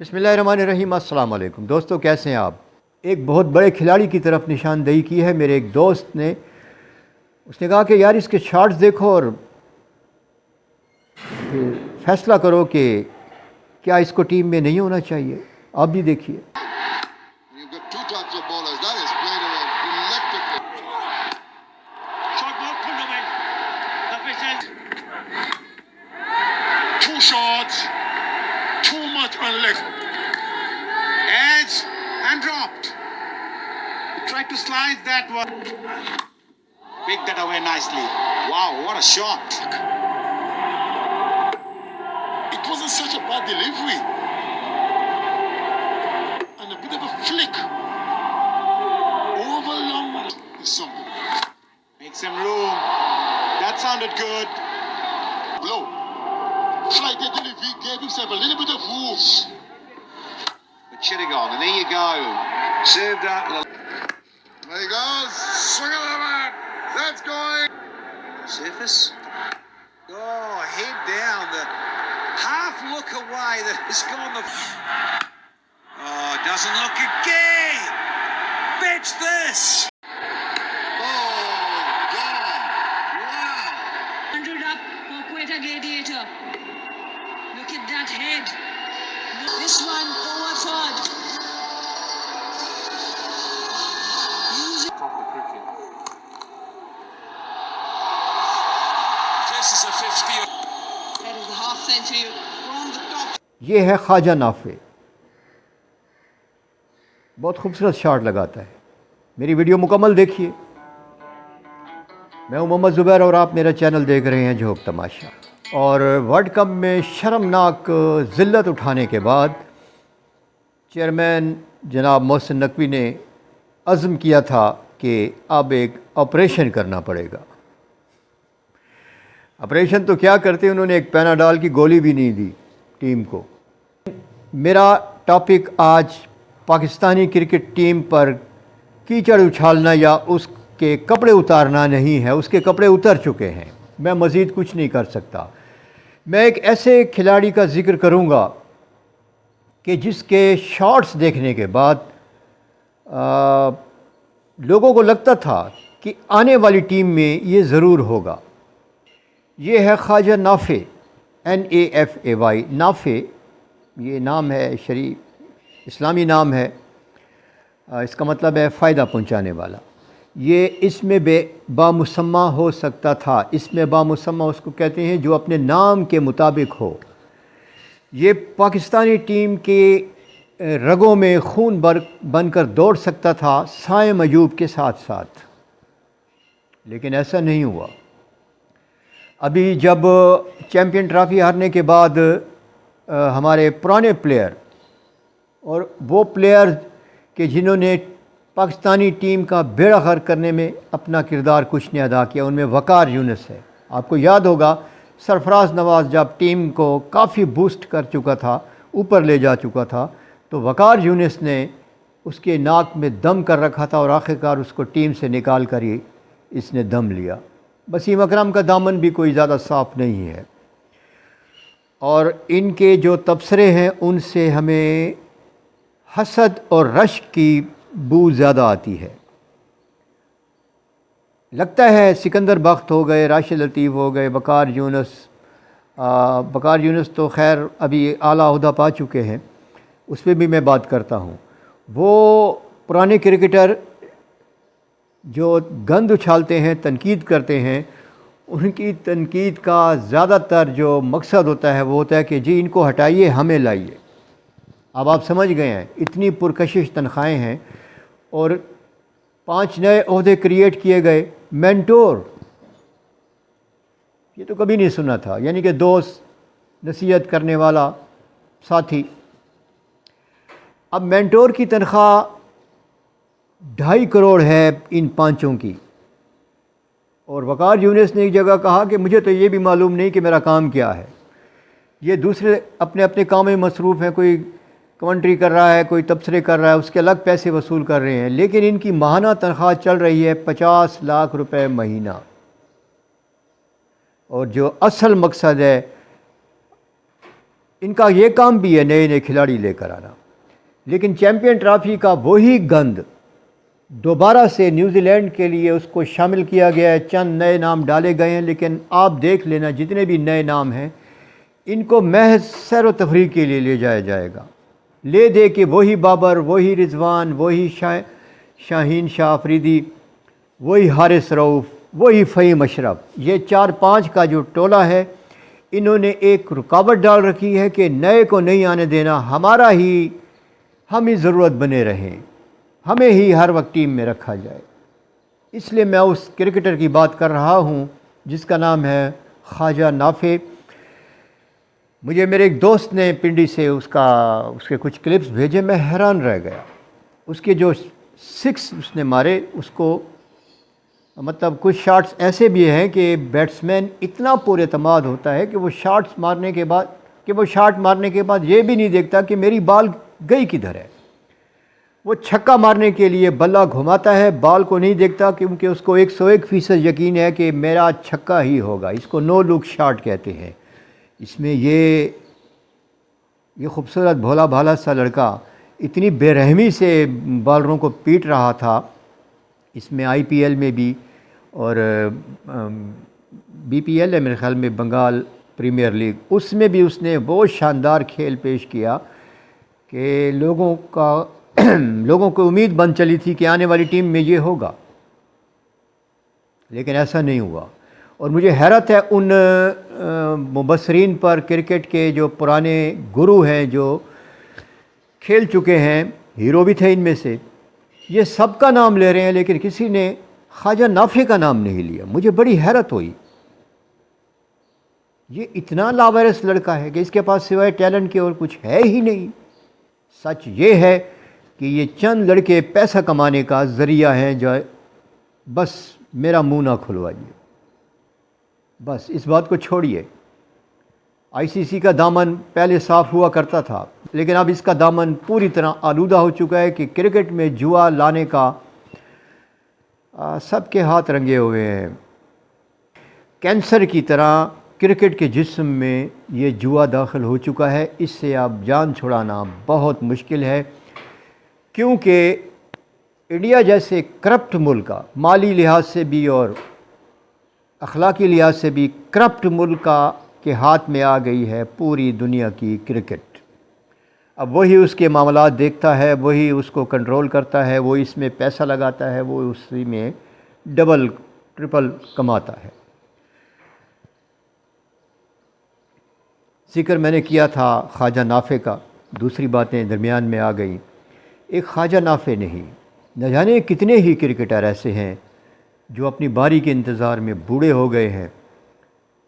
بسم اللہ الرحمن الرحیم۔ السلام علیکم دوستو، کیسے ہیں آپ؟ ایک بہت بڑے کھلاڑی کی طرف نشاندہی کی ہے میرے ایک دوست نے۔ اس نے کہا کہ یار اس کے شاٹس دیکھو اور فیصلہ کرو کہ کیا اس کو ٹیم میں نہیں ہونا چاہیے۔ آپ بھی دیکھیے۔ Two shots, too much on leg. Edge and dropped. Tried to slice that one. Picked that away nicely. Wow, what a shot. It wasn't such a bad delivery. And a bit of a flick. Over long is something. Make some room. That sounded good. Blow. Flight the delivery, gave himself a little bit of room. But should have gone, and there you go. Served up. There he goes. Swing of the bat. That's going. Surface. Oh, head down. The half look away that has gone the. Oh, doesn't look again. Fetch this. Oh, gone. Wow. 100 up for Quetta Gladiator. Look at that head. This one over third. This is a 50. That is a half century from the top. یہ ہے خواجہ نافع، بہت خوبصورت shot لگاتا ہے۔ میری video مکمل دیکھیے۔ میں ہوں محمد زبیر اور آپ میرا چینل دیکھ رہے ہیں جھوک تماشا۔ اور ورلڈ کپ میں شرمناک ذلت اٹھانے کے بعد چیئرمین جناب محسن نقوی نے عزم کیا تھا کہ اب ایک آپریشن کرنا پڑے گا۔ آپریشن تو کیا کرتے، انہوں نے ایک پیناڈال کی گولی بھی نہیں دی ٹیم کو۔ میرا ٹاپک آج پاکستانی کرکٹ ٹیم پر کیچڑ اچھالنا یا اس کے کپڑے اتارنا نہیں ہے، اس کے کپڑے اتر چکے ہیں۔ میں مزید کچھ نہیں کر سکتا۔ میں ایک ایسے کھلاڑی کا ذکر کروں گا کہ جس کے شاٹس دیکھنے کے بعد لوگوں کو لگتا تھا کہ آنے والی ٹیم میں یہ ضرور ہوگا۔ یہ ہے خواجہ نافع، NAFAY، نافع یہ نام ہے، شریف اسلامی نام ہے۔ اس کا مطلب ہے فائدہ پہنچانے والا۔ یہ اس میں بامسمہ ہو سکتا تھا۔ اس میں بامسمہ اس کو کہتے ہیں جو اپنے نام کے مطابق ہو۔ یہ پاکستانی ٹیم کے رگوں میں خون بن کر دوڑ سکتا تھا سائم ایوب کے ساتھ ساتھ، لیکن ایسا نہیں ہوا۔ ابھی جب چیمپئن ٹرافی ہارنے کے بعد ہمارے پرانے پلیئر اور وہ پلیئر کہ جنہوں نے پاکستانی ٹیم کا بیڑا غرق کرنے میں اپنا کردار کچھ نے ادا کیا، ان میں وقار یونس ہے۔ آپ کو یاد ہوگا سرفراز نواز جب ٹیم کو کافی بوسٹ کر چکا تھا، اوپر لے جا چکا تھا، تو وقار یونس نے اس کے ناک میں دم کر رکھا تھا اور آخرکار اس کو ٹیم سے نکال کر ہی اس نے دم لیا۔ وسیم اکرم کا دامن بھی کوئی زیادہ صاف نہیں ہے، اور ان کے جو تبصرے ہیں ان سے ہمیں حسد اور رشک کی بو زیادہ آتی ہے۔ لگتا ہے سکندر بخت ہو گئے، راشد لطیف ہو گئے، وقار یونس تو خیر ابھی اعلیٰ عہدہ پا چکے ہیں، اس پہ بھی میں بات کرتا ہوں۔ وہ پرانے کرکٹر جو گند اچھالتے ہیں، تنقید کرتے ہیں، ان کی تنقید کا زیادہ تر جو مقصد ہوتا ہے وہ ہوتا ہے کہ جی ان کو ہٹائیے، ہمیں لائیے۔ اب آپ سمجھ گئے ہیں، اتنی پرکشش تنخواہیں ہیں اور 5 نئے عہدے کریٹ کیے گئے۔ مینٹور، یہ تو کبھی نہیں سنا تھا، یعنی کہ دوست، نصیحت کرنے والا ساتھی۔ اب مینٹور کی تنخواہ 2.5 کروڑ ہے ان 5 کی، اور وقار یونس نے ایک جگہ کہا کہ مجھے تو یہ بھی معلوم نہیں کہ میرا کام کیا ہے۔ یہ دوسرے اپنے کام میں مصروف ہیں، کوئی کمنٹری کر رہا ہے، کوئی تبصرے کر رہا ہے، اس کے الگ پیسے وصول کر رہے ہیں، لیکن ان کی ماہانہ تنخواہ چل رہی ہے 50 لاکھ روپے مہینہ۔ اور جو اصل مقصد ہے ان کا یہ کام بھی ہے نئے نئے کھلاڑی لے کر آنا، لیکن چیمپئن ٹرافی کا وہی گند دوبارہ سے نیوزی لینڈ کے لیے اس کو شامل کیا گیا ہے، چند نئے نام ڈالے گئے ہیں، لیکن آپ دیکھ لینا جتنے بھی نئے نام ہیں ان کو محض سیر و تفریح کے لیے لے جایا جائے گا، لے دے کہ وہی بابر، وہی رضوان، وہی شاہین شاہ افریدی، وہی حارث رؤف، وہی فہیم اشرف، یہ 4-5 کا جو ٹولہ ہے انہوں نے ایک رکاوٹ ڈال رکھی ہے کہ نئے کو نہیں آنے دینا، ہم ہی ضرورت بنے رہیں، ہمیں ہی ہر وقت ٹیم میں رکھا جائے۔ اس لیے میں اس کرکٹر کی بات کر رہا ہوں جس کا نام ہے خواجہ نافع۔ مجھے میرے ایک دوست نے پنڈی سے اس کے کچھ کلپس بھیجے، میں حیران رہ گیا۔ اس کے جو 6 اس نے مارے، اس کو مطلب کچھ شاٹس ایسے بھی ہیں کہ بیٹسمین اتنا پر اعتماد ہوتا ہے کہ وہ شاٹ مارنے کے بعد یہ بھی نہیں دیکھتا کہ میری بال گئی کدھر ہے، وہ چھکا مارنے کے لیے بلہ گھماتا ہے، بال کو نہیں دیکھتا کیونکہ اس کو 101% یقین ہے کہ میرا چھکا ہی ہوگا۔ اس کو نو لک شاٹ کہتے ہیں۔ اس میں یہ خوبصورت بھولا بھالا سا لڑکا اتنی بے رحمی سے بالروں کو پیٹ رہا تھا، اس میں IPL میں بھی اور BPL ہے میرے خیال میں، بنگال پریمیئر لیگ، اس میں بھی اس نے بہت شاندار کھیل پیش کیا کہ لوگوں کو امید بن چلی تھی کہ آنے والی ٹیم میں یہ ہوگا، لیکن ایسا نہیں ہوا۔ اور مجھے حیرت ہے ان مبصرین پر، کرکٹ کے جو پرانے گرو ہیں جو کھیل چکے ہیں، ہیرو بھی تھے ان میں سے، یہ سب کا نام لے رہے ہیں لیکن کسی نے خواجہ نافع کا نام نہیں لیا۔ مجھے بڑی حیرت ہوئی، یہ اتنا لاوارث لڑکا ہے کہ اس کے پاس سوائے ٹیلنٹ کے اور کچھ ہے ہی نہیں۔ سچ یہ ہے کہ یہ چند لڑکے پیسہ کمانے کا ذریعہ ہیں، جو بس میرا منہ نہ کھلوائیے، بس اس بات کو چھوڑیے۔ ICC کا دامن پہلے صاف ہوا کرتا تھا، لیکن اب اس کا دامن پوری طرح آلودہ ہو چکا ہے کہ کرکٹ میں جوا لانے کا سب کے ہاتھ رنگے ہوئے ہیں۔ کینسر کی طرح کرکٹ کے جسم میں یہ جوا داخل ہو چکا ہے، اس سے اب جان چھڑانا بہت مشکل ہے، کیونکہ انڈیا جیسے کرپٹ ملک کا مالی لحاظ سے بھی اور اخلاقی لحاظ سے بھی کرپٹ ملک کے ہاتھ میں آ گئی ہے پوری دنیا کی کرکٹ۔ اب وہی اس کے معاملات دیکھتا ہے، وہی اس کو کنٹرول کرتا ہے، وہ اس میں پیسہ لگاتا ہے، وہ اسی میں ڈبل ٹرپل کماتا ہے۔ ذکر میں نے کیا تھا خواجہ نافع کا، دوسری باتیں درمیان میں آ گئیں۔ ایک خواجہ نافع نہیں، نہ جانے کتنے ہی کرکٹر ایسے ہیں جو اپنی باری کے انتظار میں بوڑھے ہو گئے ہیں،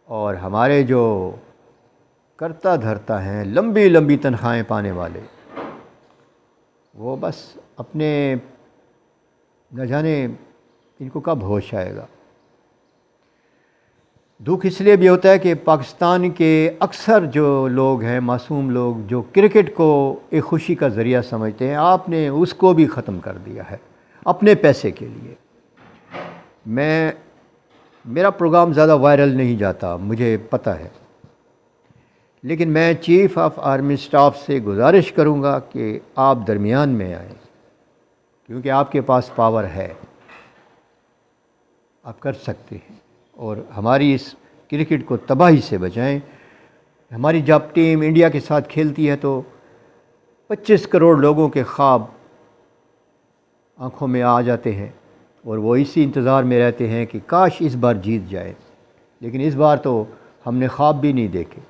اور ہمارے جو کرتا دھرتا ہیں لمبی لمبی تنخواہیں پانے والے، وہ بس اپنے نہ جانے ان کو کب ہوش آئے گا۔ دکھ اس لیے بھی ہوتا ہے کہ پاکستان کے اکثر جو لوگ ہیں، معصوم لوگ، جو کرکٹ کو ایک خوشی کا ذریعہ سمجھتے ہیں، آپ نے اس کو بھی ختم کر دیا ہے اپنے پیسے کے لیے۔ میرا پروگرام زیادہ وائرل نہیں جاتا، مجھے پتہ ہے، لیکن میں چیف آف آرمی سٹاف سے گزارش کروں گا کہ آپ درمیان میں آئیں، کیونکہ آپ کے پاس پاور ہے، آپ کر سکتے ہیں، اور ہماری اس کرکٹ کو تباہی سے بچائیں۔ ہماری جب ٹیم انڈیا کے ساتھ کھیلتی ہے تو 25 کروڑ لوگوں کے خواب آنکھوں میں آ جاتے ہیں، اور وہ اسی انتظار میں رہتے ہیں کہ کاش اس بار جیت جائے، لیکن اس بار تو ہم نے خواب بھی نہیں دیکھے۔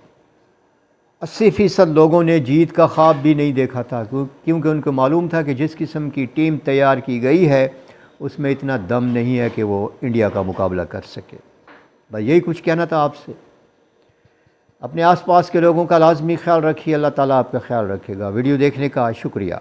80% لوگوں نے جیت کا خواب بھی نہیں دیکھا تھا، کیونکہ ان کو معلوم تھا کہ جس قسم کی ٹیم تیار کی گئی ہے اس میں اتنا دم نہیں ہے کہ وہ انڈیا کا مقابلہ کر سکے۔ بس یہی کچھ کہنا تھا آپ سے۔ اپنے آس پاس کے لوگوں کا لازمی خیال رکھیے، اللہ تعالیٰ آپ کا خیال رکھے گا۔ ویڈیو دیکھنے کا شکریہ۔